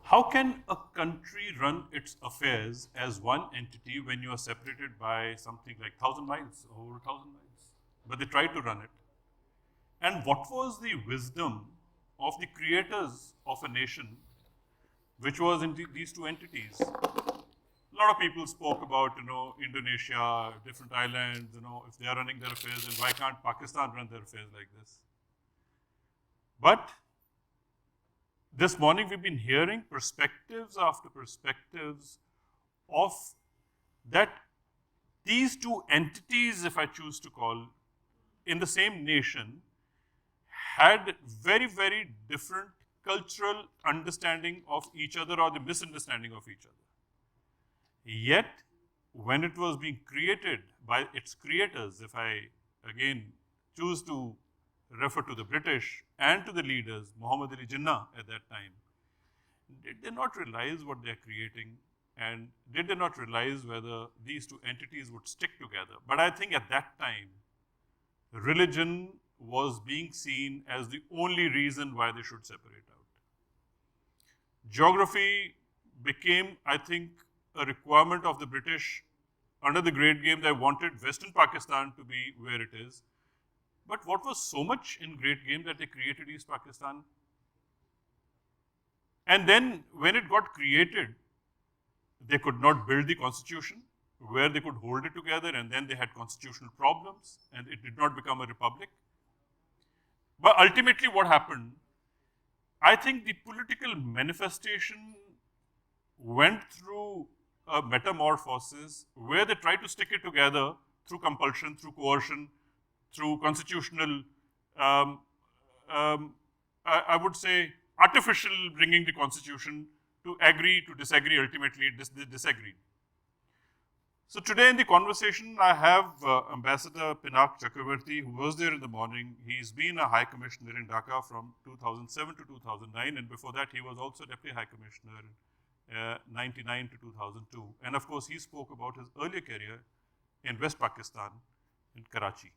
How can a country run its affairs as one entity when you are separated by something like 1,000 miles, over 1,000 miles? But they tried to run it. And what was the wisdom of the creators of a nation, which was in these two entities? A lot of people spoke about, Indonesia, different islands, if they are running their affairs, then why can't Pakistan run their affairs like this? But this morning we've been hearing perspectives after perspectives of that these two entities, if I choose to call, in the same nation, had very, very different cultural understanding of each other or the misunderstanding of each other. Yet, when it was being created by its creators, if I again choose to refer to the British and to the leaders, Muhammad Ali Jinnah at that time, did they not realize what they are creating? And did they not realize whether these two entities would stick together? But I think at that time, religion was being seen as the only reason why they should separate out. Geography became, I think, a requirement of the British under the Great Game. They wanted Western Pakistan to be where it is. But what was so much in Great Game that they created East Pakistan? And then when it got created, they could not build the constitution where they could hold it together, and then they had constitutional problems and it did not become a republic. But ultimately what happened, I think the political manifestation went through a metamorphosis where they tried to stick it together through compulsion, through coercion, through constitutional, I would say, artificial bringing the constitution to agree, to disagree, ultimately they disagreed. So today in the conversation, I have Ambassador Pinak Chakravarty, who was there in the morning. He's been a High Commissioner in Dhaka from 2007 to 2009, and before that he was also Deputy High Commissioner 99 to 2002. And of course, he spoke about his earlier career in West Pakistan, in Karachi.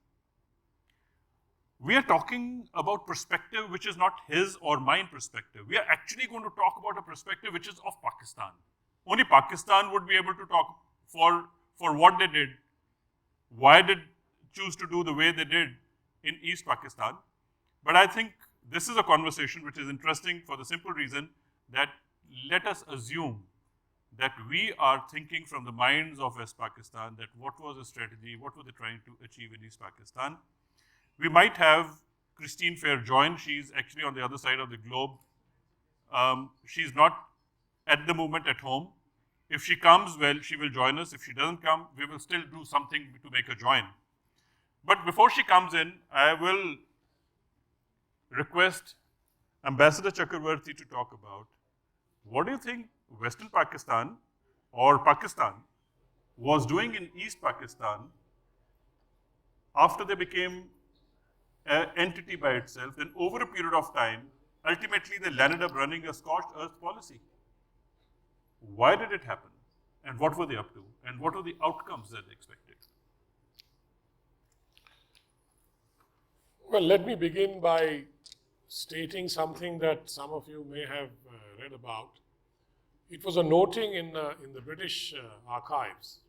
We are talking about perspective which is not his or mine perspective. We are actually going to talk about a perspective which is of Pakistan. Only Pakistan would be able to talk for what they did, why did choose to do the way they did in East Pakistan. But I think this is a conversation which is interesting for the simple reason that let us assume that we are thinking from the minds of West Pakistan, that what was the strategy, what were they trying to achieve in East Pakistan. We might have Christine Fair join. She's actually on the other side of the globe. She's not at the moment at home. If she comes, well, she will join us. If she doesn't come, we will still do something to make her join. But before she comes in, I will request Ambassador Chakravarty to talk about what do you think Western Pakistan or Pakistan was doing in East Pakistan after they became an entity by itself. Then over a period of time, ultimately they landed up running a scorched earth policy. Why did it happen? And what were they up to? And what were the outcomes that they expected? Well, let me begin by stating something that some of you may have read about. It was a noting in the British archives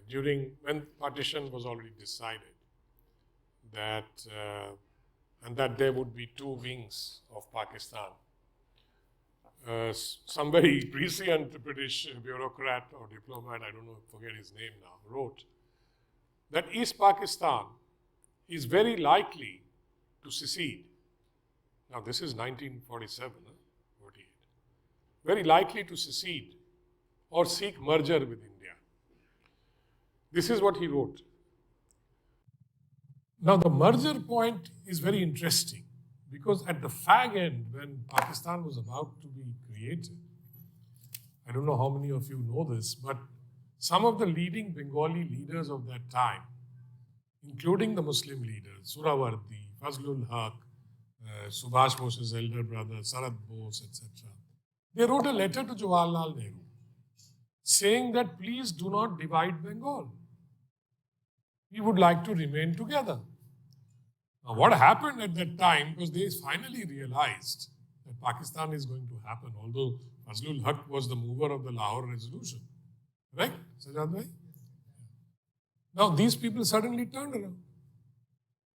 during when partition was already decided that and that there would be two wings of Pakistan. Some very prescient British bureaucrat or diplomat, I don't know, forget his name now, wrote that East Pakistan is very likely to secede. Now this is 1947, 48. Very likely to secede or seek merger with India. This is what he wrote. Now the merger point is very interesting because at the fag end, when Pakistan was about to be created, I don't know how many of you know this, but some of the leading Bengali leaders of that time, including the Muslim leaders, Surawardi, Fazlul Haq, Subhash Bose's elder brother, Sarad Bose, etc., they wrote a letter to Jawaharlal Nehru saying that please do not divide Bengal. We would like to remain together. Now, what happened at that time was they finally realized that Pakistan is going to happen, although Fazlul Haq was the mover of the Lahore resolution. Right, Sajad bhai? Now these people suddenly turned around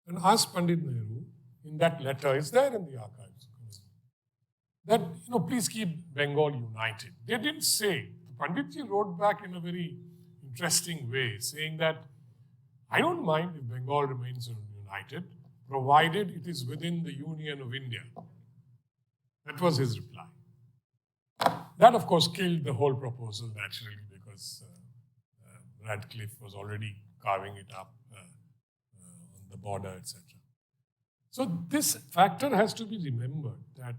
and asked Pandit Nehru in that letter, it's there in the archives, that, please keep Bengal united. They didn't say, Panditji wrote back in a very interesting way, saying that, I don't mind if Bengal remains united, provided it is within the Union of India. That was his reply. That, of course, killed the whole proposal naturally, because Radcliffe was already carving it up on the border, etc. So this factor has to be remembered, that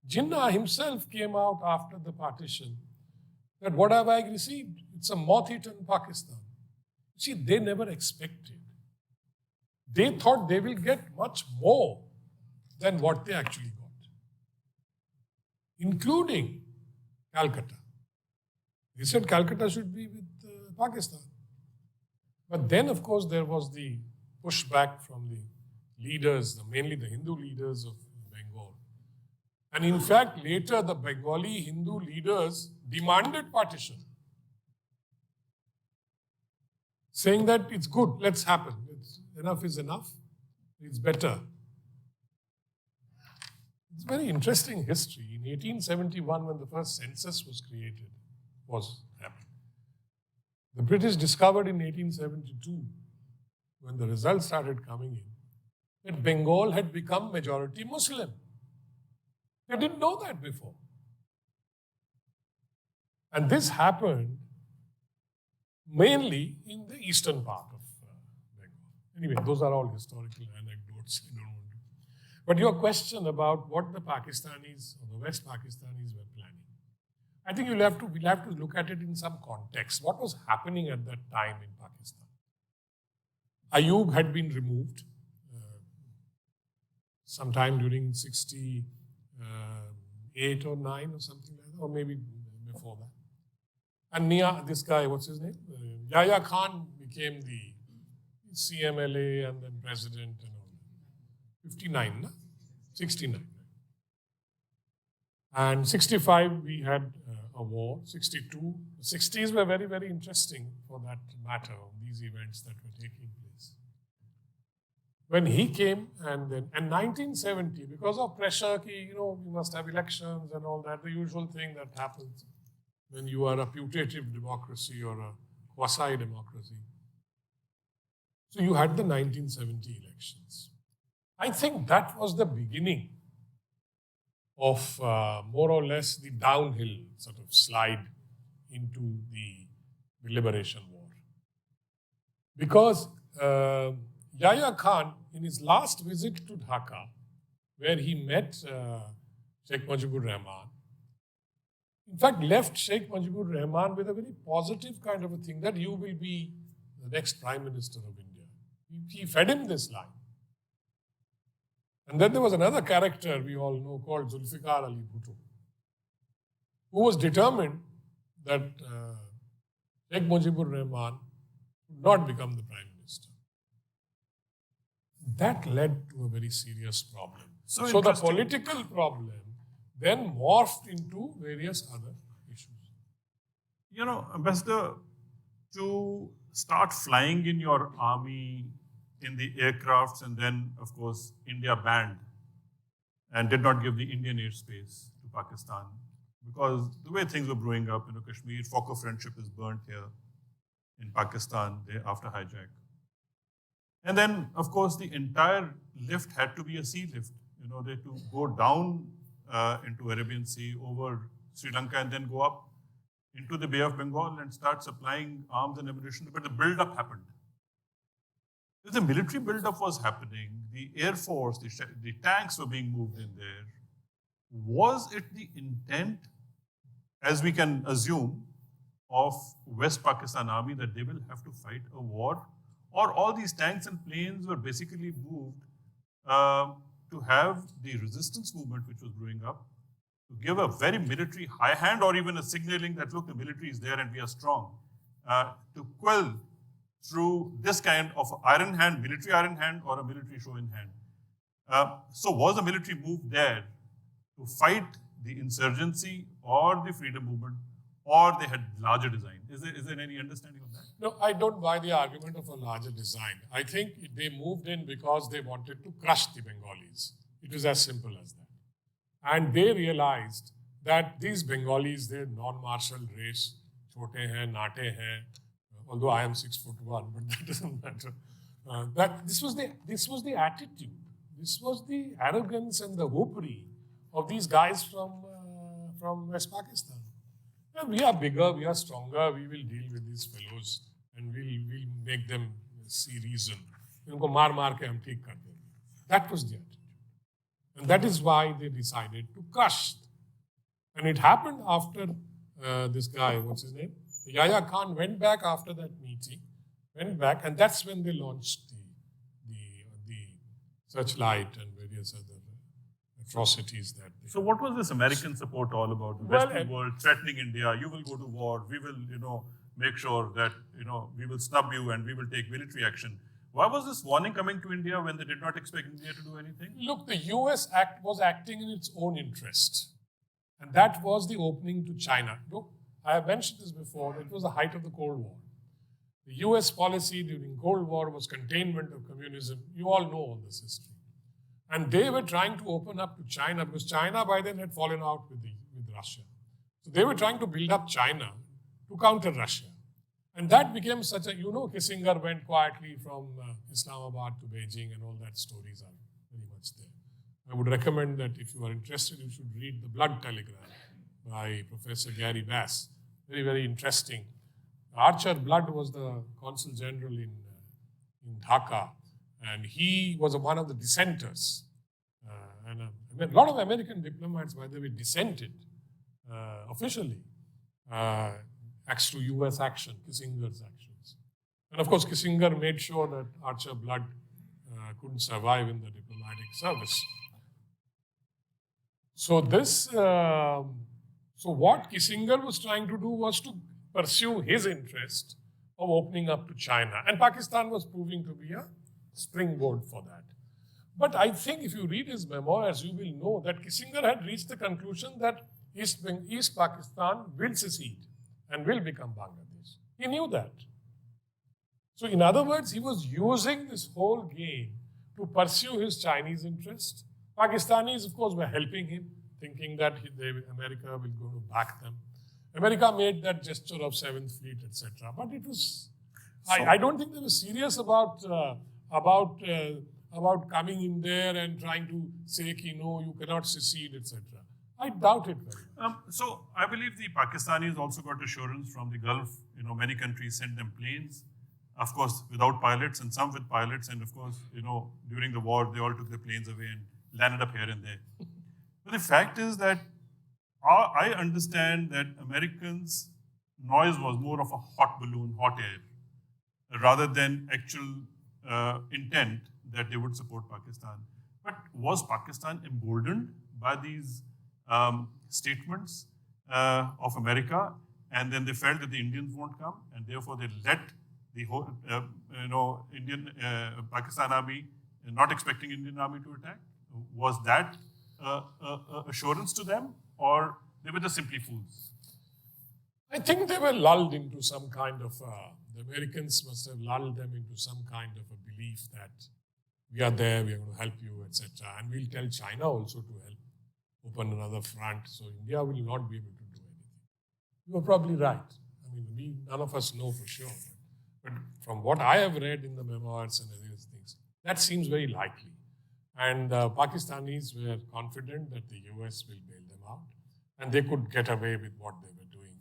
Jinnah himself came out after the partition, that what have I received? It's a moth-eaten Pakistan. See, they never expected. They thought they will get much more than what they actually got, including Calcutta. They said Calcutta should be with Pakistan. But then, of course, there was the pushback from the leaders, mainly the Hindu leaders of Bengal. And in fact, later the Bengali Hindu leaders demanded partition, saying that it's good, let's happen. Enough is enough. It's better. It's a very interesting history. In 1871, when the first census was created, happened. The British discovered in 1872, when the results started coming in, that Bengal had become majority Muslim. They didn't know that before. And this happened mainly in the eastern part of Bengal. Anyway, those are all historical anecdotes. I don't want to. But your question about what the Pakistanis or the West Pakistanis were planning, I think we'll have to look at it in some context. What was happening at that time in Pakistan? Ayub had been removed sometime during 68 or 9 or something like that, or maybe before that. And this guy, what's his name? Yahya Khan became the CMLA and then president and all that. 59, no? 69. And 65, we had a war. 62. The 60s were very, very interesting for that matter, of these events that were taking place. When he came, and 1970, because of pressure, you must have elections and all that, the usual thing that happens when you are a putative democracy or a quasi-democracy. So you had the 1970 elections. I think that was the beginning of more or less the downhill sort of slide into the liberation war. Because Yahya Khan, in his last visit to Dhaka, where he met Sheikh Mujibur Rahman, in fact, left Sheikh Mujibur Rahman with a very positive kind of a thing, that you will be the next Prime Minister of India. He fed him this line. And then there was another character we all know called Zulfikar Ali Bhutto, who was determined that Sheikh Mujibur Rahman would not become the Prime Minister. That led to a very serious problem. So the political problem then morphed into various other issues. Ambassador, to start flying in your army, in the aircrafts, and then, of course, India banned and did not give the Indian airspace to Pakistan, because the way things were brewing up, Kashmir, Fokker Friendship is burnt here in Pakistan after hijack. And then, of course, the entire lift had to be a sea lift. They had to go down into Arabian Sea over Sri Lanka and then go up into the Bay of Bengal and start supplying arms and ammunition. But the build-up happened. If the military build-up was happening, the Air Force, the tanks were being moved in there. Was it the intent, as we can assume, of West Pakistan Army that they will have to fight a war? Or all these tanks and planes were basically moved to have the resistance movement which was brewing up, to give a very military high hand, or even a signaling that, look, the military is there and we are strong, to quell through this kind of iron hand, military iron hand, or a military show in hand. So was the military move there to fight the insurgency or the freedom movement, or they had larger design? Is there any understanding of that? No, I don't buy the argument of a larger design. I think they moved in because they wanted to crush the Bengalis. It was as simple as that. And they realized that these Bengalis, they're non-martial race, chote hain, naate hain, although I am 6'1", but that doesn't matter. That this was the attitude. This was the arrogance and the whoopery of these guys from West Pakistan. Yeah, we are bigger, we are stronger, we will deal with these fellows and we'll make them see reason. Unko maar ke hum theek kar denge. That was the attitude. And that is why they decided to crush. And it happened after this guy, what's his name? Yahya Khan went back after that meeting, and that's when they launched the Searchlight and various other atrocities that they... So what was this American support all about? The Western world threatening India, you will go to war, we will, make sure that, we will snub you and we will take military action. Why was this warning coming to India when they did not expect India to do anything? Look, the US was acting in its own interest. And that was the opening to China. Look, I have mentioned this before, it was the height of the Cold War. The US policy during Cold War was containment of communism. You all know all this history. And they were trying to open up to China because China by then had fallen out with Russia. So they were trying to build up China to counter Russia. And that became such a, Kissinger went quietly from Islamabad to Beijing and all that stories are very much there. I would recommend that if you are interested, you should read The Blood Telegram by Professor Gary Bass. Very, very interesting. Archer Blood was the consul general in Dhaka, and he was one of the dissenters. And a lot of American diplomats, by the way, dissented officially as to US action, Kissinger's actions. And of course, Kissinger made sure that Archer Blood couldn't survive in the diplomatic service. So so what Kissinger was trying to do was to pursue his interest of opening up to China. And Pakistan was proving to be a springboard for that. But I think if you read his memoirs, you will know that Kissinger had reached the conclusion that East Pakistan will secede and will become Bangladesh. He knew that. So in other words, he was using this whole game to pursue his Chinese interest. Pakistanis, of course, were helping him, thinking that America will go to back them. America made that gesture of 7th Fleet, etc. But it was, I don't think they were serious about coming in there and trying to say, you cannot secede, etc. I doubt it very much. So I believe the Pakistanis also got assurance from the Gulf. Many countries sent them planes, of course, without pilots and some with pilots. And of course, during the war, they all took their planes away and landed up here and there. But the fact is that I understand that Americans' noise was more of a hot balloon, hot air, rather than actual intent that they would support Pakistan. But was Pakistan emboldened by these statements of America, and then they felt that the Indians won't come, and therefore they let the whole, Indian Pakistan army, not expecting Indian army to attack? Was that assurance to them, or they were just simply fools? I think they were lulled into some kind of, the Americans must have lulled them into some kind of a belief that we are there, we are going to help you, etc. And we'll tell China also to help open another front, so India will not be able to do anything. You are probably right. I mean, none of us know for sure. But from what I have read in the memoirs and other things, that seems very likely. And Pakistanis were confident that the US will bail them out, and they could get away with what they were doing.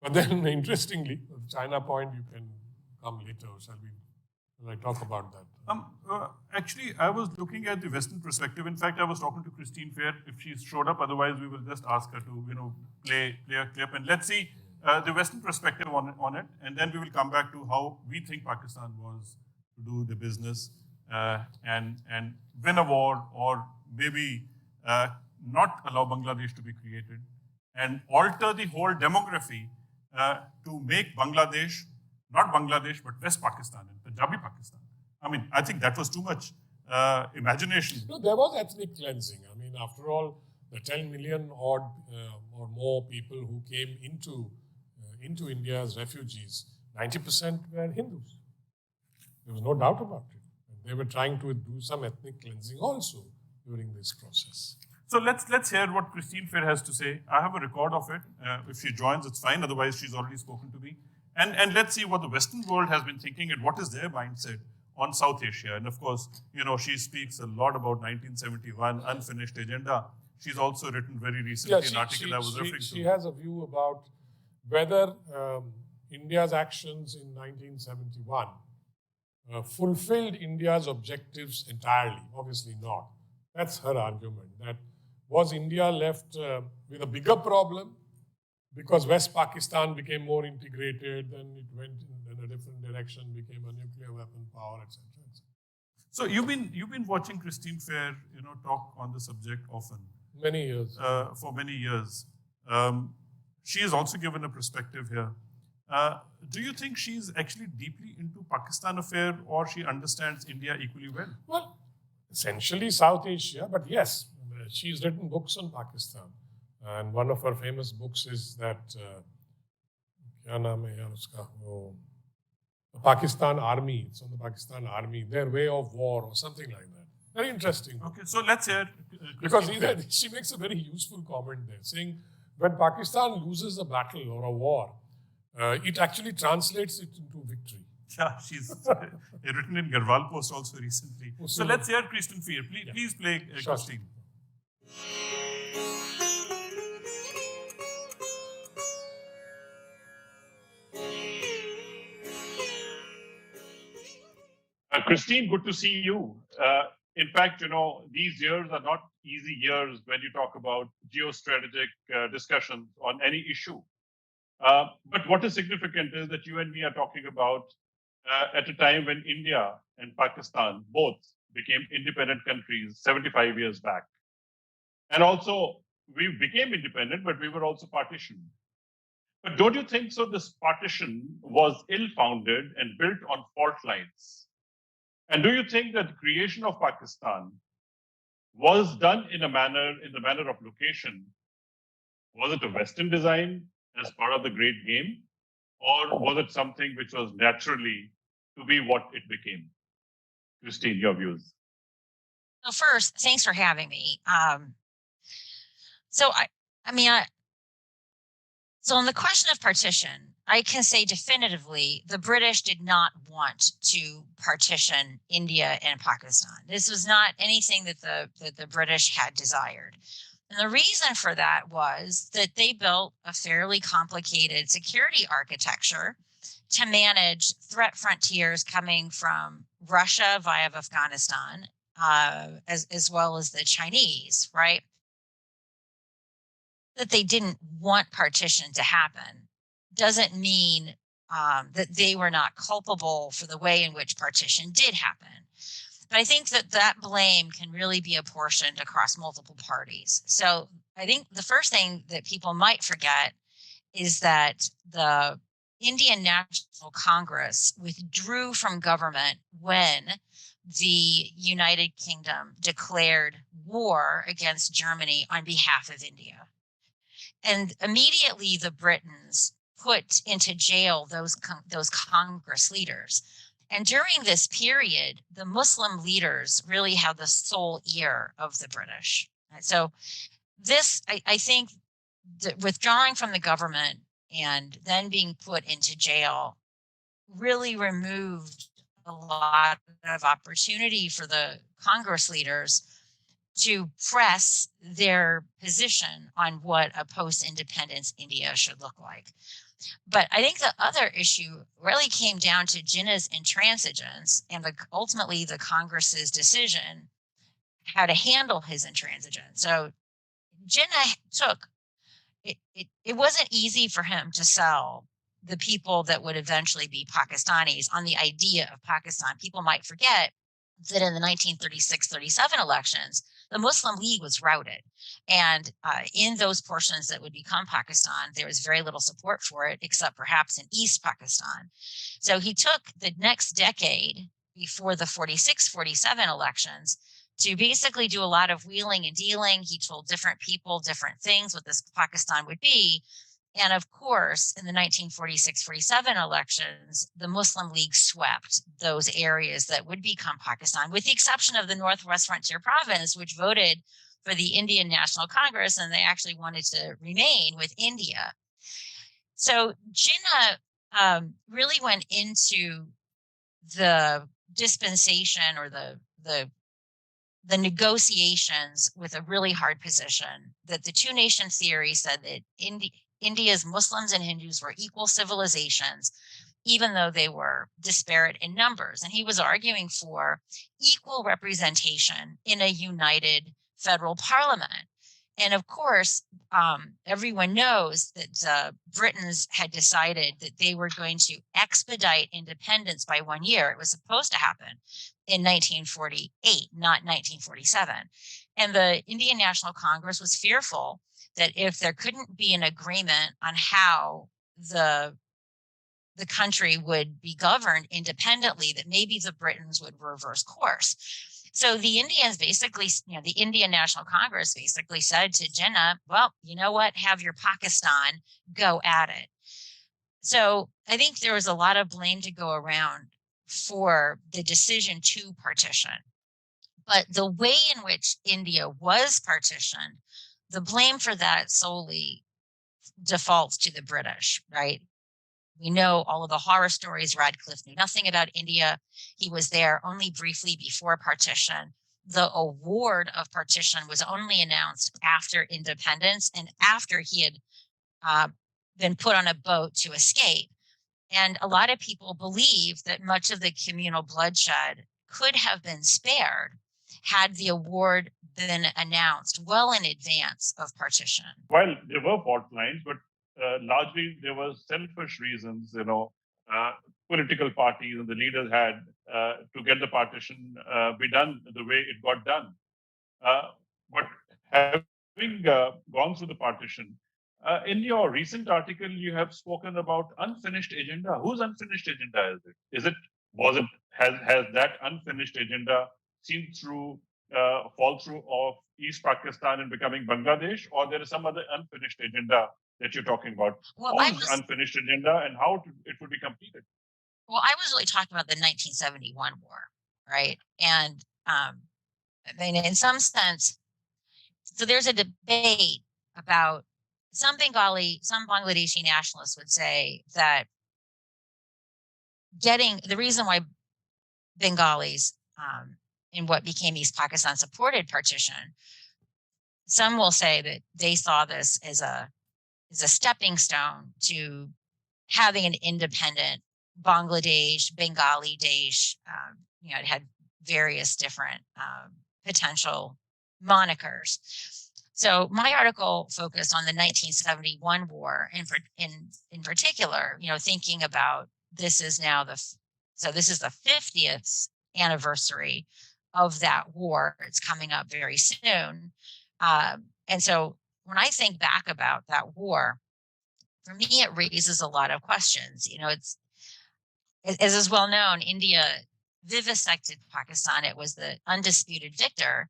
But then, interestingly, the China point you can come later. Shall I talk about that? Actually, I was looking at the Western perspective. In fact, I was talking to Christine Fair. If she's showed up, otherwise we will just ask her to, play a clip, and let's see the Western perspective on it, and then we will come back to how we think Pakistan was to do the business and win a war, or maybe not allow Bangladesh to be created, and alter the whole demography to make Bangladesh, not Bangladesh, but West Pakistan and Punjabi Pakistan. I mean, I think that was too much imagination. No, there was ethnic cleansing. I mean, after all, the 10 million odd or more people who came into India as refugees, 90% were Hindus. There was no doubt about it. And they were trying to do some ethnic cleansing also during this process. So let's hear what Christine Fair has to say. I have a record of it. If she joins, it's fine. Otherwise, she's already spoken to me. And let's see what the Western world has been thinking and what is their mindset on South Asia. And of course, she speaks a lot about 1971, unfinished agenda. She's also written very recently an article I was referring to. She has a view about whether India's actions in 1971 fulfilled India's objectives entirely. Obviously not. That's her argument. That was India left with a bigger problem because West Pakistan became more integrated, then it went in a different direction, became a nuclear weapon power, etc. So you've been watching Christine Fair, talk on the subject often. Many years. For many years. She has also given a perspective here. Do you think she's actually deeply into Pakistan affair, or she understands India equally well? Well, essentially South Asia, but yes, she's written books on Pakistan. And one of her famous books is that, the Pakistan Army. It's on the Pakistan Army, their way of war or something like that. Very interesting. Okay, so let's hear. Because she makes a very useful comment there, saying when Pakistan loses a battle or a war, it actually translates it into victory. Yeah, she's written in Garhwal Post also recently. So let's hear Christine Fair. Please play Christine. Christine, good to see you. In fact, these years are not easy years when you talk about geostrategic discussions on any issue. But what is significant is that you and me are talking about at a time when India and Pakistan both became independent countries 75 years back. And also, we became independent, but we were also partitioned. But don't you think so? This partition was ill-founded and built on fault lines. And do you think that the creation of Pakistan was done in the manner of location? Was it a Western design as part of the great game? Or was it something which was naturally to be what it became? Christine, your views. Well, first, thanks for having me. So on the question of partition, I can say definitively the British did not want to partition India and Pakistan. This was not anything that the British had desired. And the reason for that was that they built a fairly complicated security architecture to manage threat frontiers coming from Russia via Afghanistan, as well as the Chinese, right? That they didn't want partition to happen doesn't mean that they were not culpable for the way in which partition did happen. But I think that blame can really be apportioned across multiple parties. So I think the first thing that people might forget is that the Indian National Congress withdrew from government when the United Kingdom declared war against Germany on behalf of India. And immediately the Britons put into jail those Congress leaders. And during this period, the Muslim leaders really had the sole ear of the British. So this, I think, withdrawing from the government and then being put into jail really removed a lot of opportunity for the Congress leaders to press their position on what a post-independence India should look like. But I think the other issue really came down to Jinnah's intransigence and ultimately the Congress's decision how to handle his intransigence. So Jinnah took, it wasn't easy for him to sell the people that would eventually be Pakistanis on the idea of Pakistan. People might forget that in the 1936-37 elections, the Muslim League was routed. And in those portions that would become Pakistan, there was very little support for it, except perhaps in East Pakistan. So he took the next decade before the 46-47 elections to basically do a lot of wheeling and dealing. He told different people different things what this Pakistan would be. And of course, in the 1946-47 elections, the Muslim League swept those areas that would become Pakistan, with the exception of the Northwest Frontier Province, which voted for the Indian National Congress, and they actually wanted to remain with India. So Jinnah really went into the dispensation or the negotiations with a really hard position, that the two-nation theory said that India's Muslims and Hindus were equal civilizations, even though they were disparate in numbers. And he was arguing for equal representation in a united federal parliament. And of course, everyone knows that Britons had decided that they were going to expedite independence by 1 year. It was supposed to happen in 1948, not 1947. And the Indian National Congress was fearful that if there couldn't be an agreement on how the country would be governed independently, that maybe the Britons would reverse course. So the Indians basically, the Indian National Congress basically said to Jinnah, well, you know what, have your Pakistan, go at it. So I think there was a lot of blame to go around for the decision to partition. But the way in which India was partitioned, the blame for that solely defaults to the British, right? We know all of the horror stories. Radcliffe knew nothing about India. He was there only briefly before partition. The award of partition was only announced after independence and after he had been put on a boat to escape. And a lot of people believe that much of the communal bloodshed could have been spared had the award been announced well in advance of partition. Well, there were fault lines, but largely there were selfish reasons, political parties and the leaders had to get the partition be done the way it got done. But having gone through the partition, in your recent article, you have spoken about unfinished agenda. Whose unfinished agenda is it? Has that unfinished agenda seen through fall through of East Pakistan and becoming Bangladesh, or there is some other unfinished agenda that you're talking about? Well, unfinished agenda and how it would be completed? Well, I was really talking about the 1971 war, right? And I mean, in some sense, so there's a debate about some Bangladeshi nationalists would say that the reason why Bengalis in what became East Pakistan supported partition, some will say that they saw this as a stepping stone to having an independent Bangladesh, Bengali Desh. It had various different potential monikers. So my article focused on the 1971 war, in particular, thinking about this is the 50th anniversary of that war. It's coming up very soon. And so when I think back about that war, for me, it raises a lot of questions. It's, as is well known, India vivisected Pakistan. It was the undisputed victor,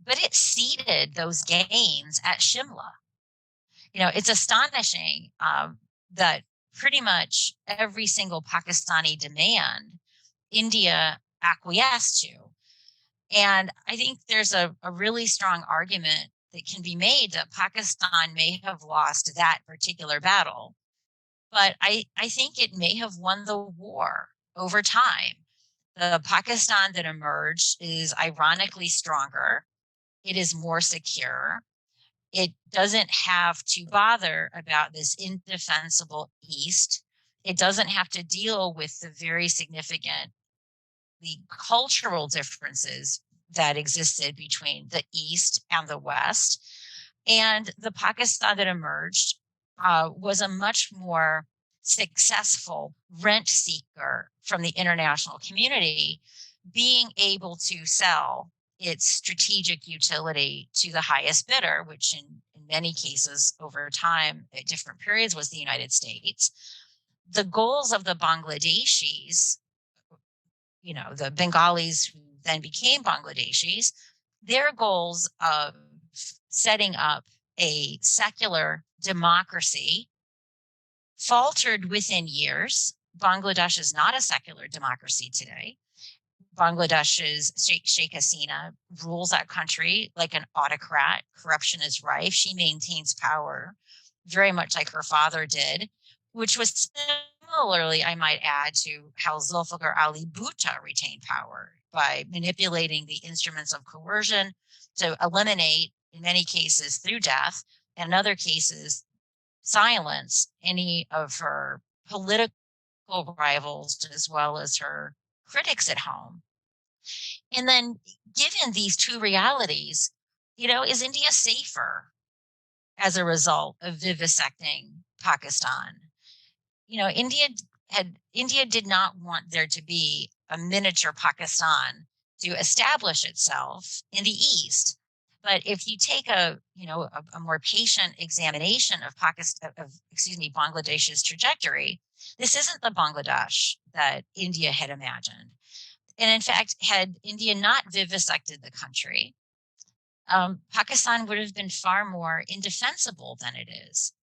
but it ceded those gains at Shimla. It's astonishing that pretty much every single Pakistani demand India acquiesced to. And I think there's a really strong argument that can be made that Pakistan may have lost that particular battle, but I think it may have won the war over time. The Pakistan that emerged is ironically stronger. It is more secure. It doesn't have to bother about this indefensible East. It doesn't have to deal with the very significant cultural differences that existed between the East and the West. And the Pakistan that emerged was a much more successful rent seeker from the international community, being able to sell its strategic utility to the highest bidder, which in many cases over time at different periods was the United States. The goals of the Bangladeshis, the Bengalis who then became Bangladeshis, their goals of setting up a secular democracy faltered within years. Bangladesh is not a secular democracy today. Bangladesh's Sheikh Hasina rules that country like an autocrat. Corruption is rife. She maintains power very much like her father did, which was similarly, I might add, to how Zulfikar Ali Bhutto retained power by manipulating the instruments of coercion to eliminate, in many cases through death, and in other cases, silence any of her political rivals as well as her critics at home. And then, given these two realities, is India safer as a result of vivisecting Pakistan? India did not want there to be a miniature Pakistan to establish itself in the East. But if you take a more patient examination of Bangladesh's trajectory, this isn't the Bangladesh that India had imagined. And in fact, had India not vivisected the country, Pakistan would have been far more indefensible than it is.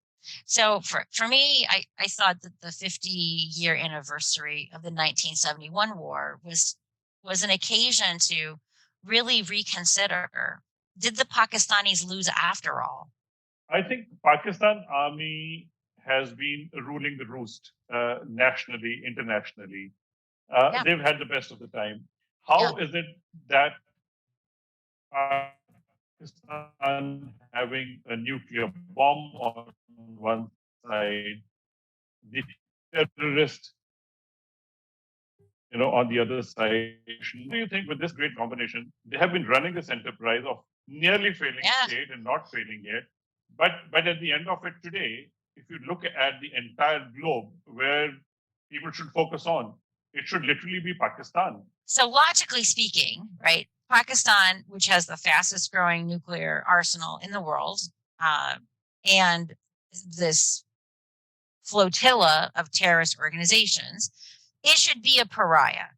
So for me, I thought that the 50-year anniversary of the 1971 war was an occasion to really reconsider, did the Pakistanis lose after all? I think Pakistan army has been ruling the roost nationally, internationally. They've had the best of the time. How is it that Pakistan having a nuclear bomb on one side, the terrorist, on the other side? Do you think with this great combination, they have been running this enterprise of nearly failing state and not failing yet? But at the end of it today, if you look at the entire globe where people should focus on, it should literally be Pakistan. So logically speaking, right, Pakistan, which has the fastest growing nuclear arsenal in the world, and this flotilla of terrorist organizations, it should be a pariah,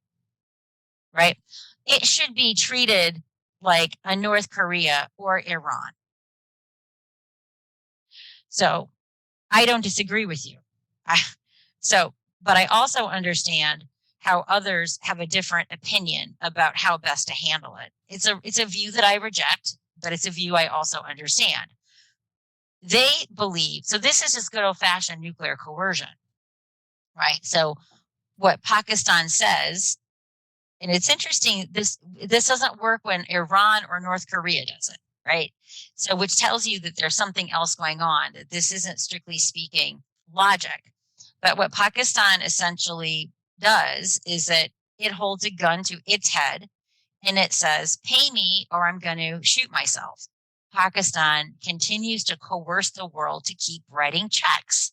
right? It should be treated like a North Korea or Iran. So I don't disagree with you. But I also understand how others have a different opinion about how best to handle it. It's a view that I reject, but it's a view I also understand. They believe, so this is just good old-fashioned nuclear coercion, right? So what Pakistan says, and it's interesting, this doesn't work when Iran or North Korea does it, right? So which tells you that there's something else going on, that this isn't strictly speaking logic. But what Pakistan essentially does is that it holds a gun to its head and it says, pay me or I'm going to shoot myself. Pakistan continues to coerce the world to keep writing checks.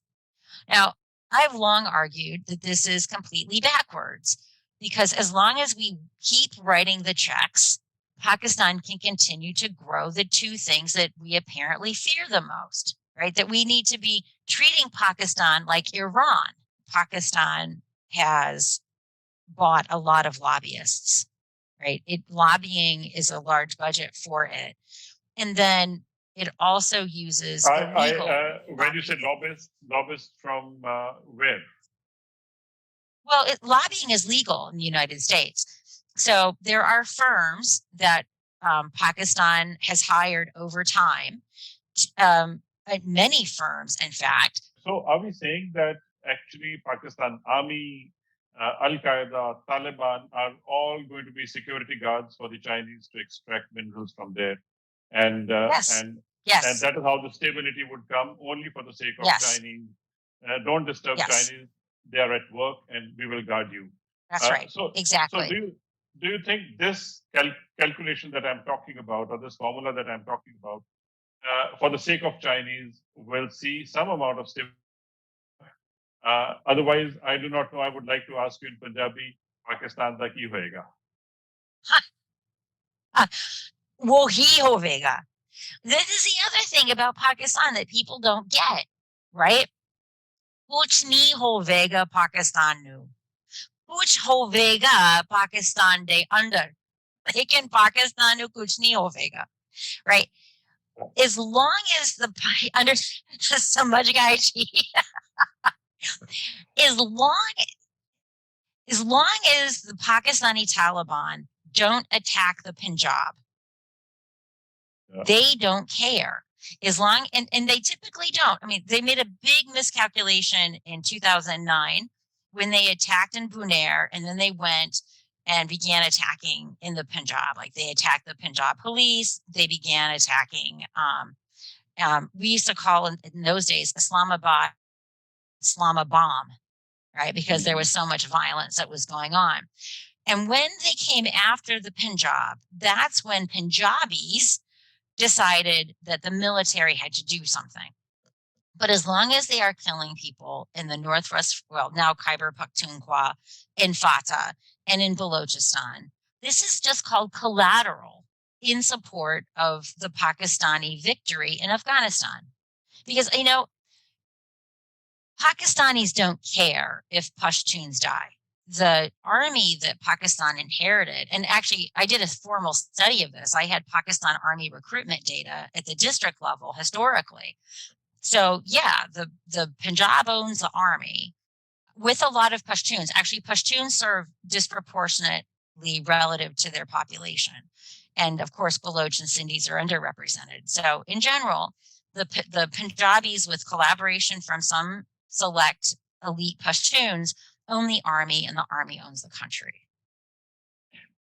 Now, I've long argued that this is completely backwards, because as long as we keep writing the checks, Pakistan can continue to grow the two things that we apparently fear the most, right? That we need to be treating Pakistan like Iran. Pakistan has bought a lot of lobbyists, right? Lobbying is a large budget for it. And then it also uses illegal. When you say lobbyists from where? Well, lobbying is legal in the United States. So there are firms that Pakistan has hired over time, many firms, in fact. So are we saying that actually Pakistan Army, Al-Qaeda, Taliban are all going to be security guards for the Chinese to extract minerals from there? And yes. And that is how the stability would come, only for the sake of Chinese. Don't disturb Chinese. They are at work and we will guard you. That's right. Exactly. So do you think this calculation that I'm talking about, or this formula that I'm talking about, for the sake of Chinese, will see some amount of stability? Otherwise, I do not know. I would like to ask you in Punjabi, Pakistan da ki hoega? Wo hi hovega. This is the other thing about Pakistan that people don't get, right? Kuch nahi hovega Pakistan nu. kuch hovega Pakistan de under. Lekin Pakistan nu kuch nahi hovega, right? As long as the under samajh gaye ji, as long as the Pakistani Taliban don't attack the Punjab, they don't care. As long and they typically don't. I mean, they made a big miscalculation in 2009 when they attacked in Bunair, and then they went and began attacking in the Punjab. Like they attacked the Punjab police. They began attacking. We used to call in those days Islamabad Islamabad, right? Because there was so much violence that was going on. And when they came after the Punjab, that's when Punjabis decided that the military had to do something. But as long as they are killing people in the Northwest, well, now Khyber Pakhtunkhwa, in Fatah, and in Balochistan, this is just called collateral in support of the Pakistani victory in Afghanistan. Because, you know, Pakistanis don't care if Pashtuns die. The army that Pakistan inherited, and actually I did a formal study of this. I had Pakistan Army recruitment data at the district level historically. So yeah, the Punjab owns the army with a lot of Pashtuns. Actually, Pashtuns serve disproportionately relative to their population. And of course, Baloch and Sindhis are underrepresented. So in general, the Punjabis, with collaboration from some select elite Pashtuns, own the army, and the army owns the country.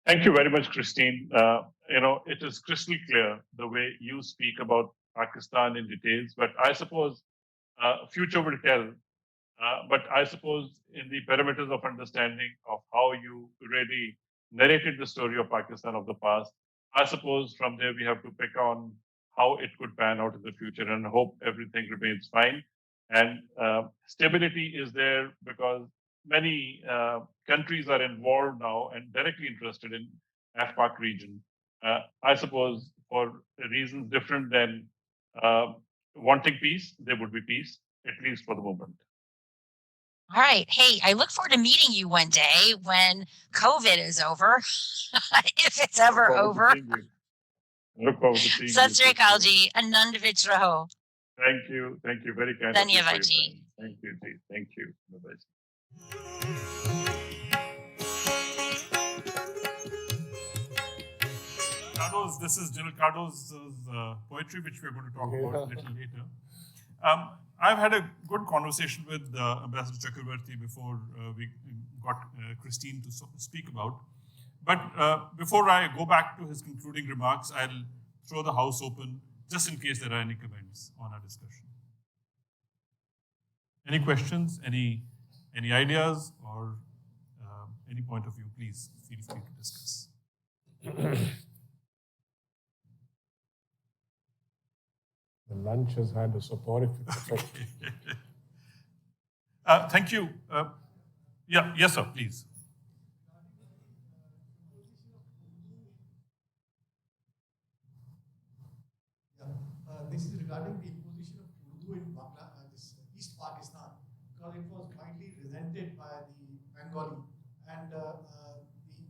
Thank you very much, Christine. It is crystal clear the way you speak about Pakistan in details, but I suppose future will tell. But I suppose in the parameters of understanding of how you really narrated the story of Pakistan of the past, I suppose from there we have to pick on how it could pan out in the future and hope everything remains fine. And stability is there because many countries are involved now and directly interested in AFPAC region. I suppose for reasons different than wanting peace, there would be peace, at least for the moment. All right. Hey, I look forward to meeting you one day when COVID is over, if it's ever over. Look forward to seeing you. Sat Sri Akal ji, Anand vich raho. Thank you. Thank you. Very kind. Dhanyavad ji. Thank you, ji. Thank you. Bye-bye. This is General Cardo's poetry, which we're going to talk about a little later. I've had a good conversation with Ambassador Chakravarty before we got Christine to speak about. But before I go back to his concluding remarks, I'll throw the house open just in case there are any comments on our discussion. Any questions, any ideas, or any point of view, please feel free to discuss. The lunch has had a soporific effect. Thank you. Yes, sir, please. This is regarding the imposition of Urdu in this East Pakistan, because it was widely resented by the Bengali, and the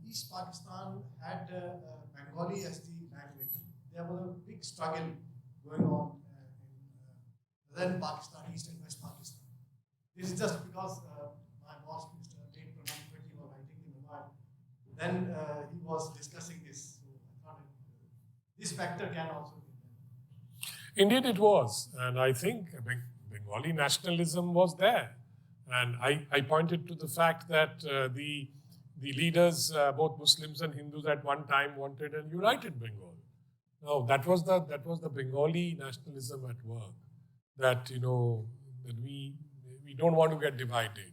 East Pakistan had Bengali as the language. There was a big struggle going on in northern Pakistan, East and West Pakistan. This is just because my boss, Mr. late Pranam Mukherjee, was writing in the Mumbai. Then he was discussing this. So I thought this factor can also be there. Indeed, it was. And I think Bengali nationalism was there. And I pointed to the fact that the leaders, both Muslims and Hindus, at one time wanted a united Bengal. No, that was the Bengali nationalism at work. That that we don't want to get divided.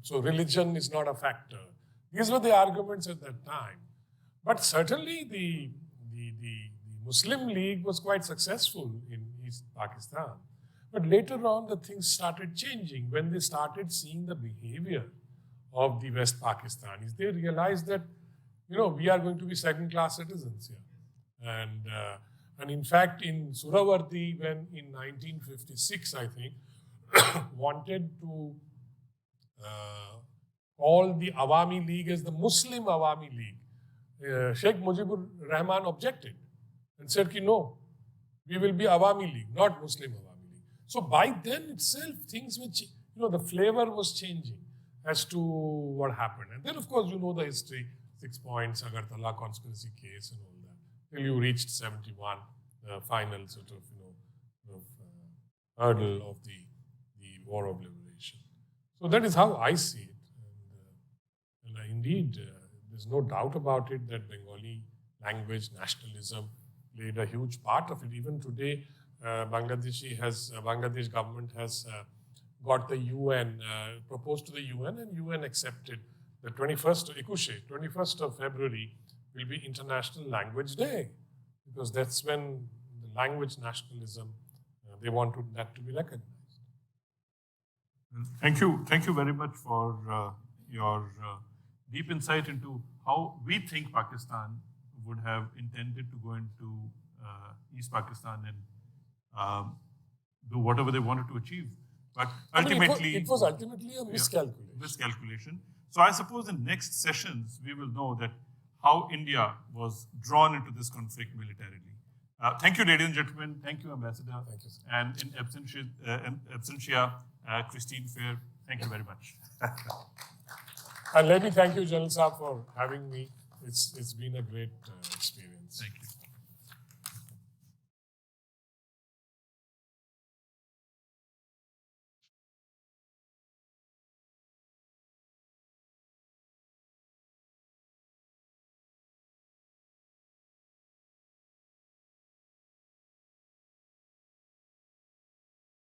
So religion is not a factor. These were the arguments at that time. But certainly the Muslim League was quite successful in East Pakistan. But later on, the things started changing when they started seeing the behavior of the West Pakistanis. They realized that, we are going to be second-class citizens here. And in fact, in Chakravarty, when in 1956, I think, wanted to called the Awami League as the Muslim Awami League. Sheikh Mujibur Rahman objected and said, no, we will be Awami League, not Muslim Awami League. So by then itself, things were, the flavor was changing as to what happened. And then, of course, you know the history, 6 points, Agartala conspiracy case and all that. Till you reached 71, the final sort of, hurdle of the War of Liberation. So that is how I see it. And indeed, there's no doubt about it that Bengali language nationalism played a huge part of it. Even today, Bangladesh government has got the UN, proposed to the UN, and UN accepted the 21st of February will be International Language Day, because that's when the language nationalism, they want that to be recognized. Thank you very much for your deep insight into how we think Pakistan would have intended to go into East Pakistan and do whatever they wanted to achieve. But ultimately, it was ultimately a miscalculation. Miscalculation. So I suppose in next sessions, we will know that how India was drawn into this conflict militarily. Thank you, ladies and gentlemen. Thank you, Ambassador. Thank you, sir. And in absentia, Christine Fair, thank you very much. And let me thank you, General Saab, for having me. It's been a great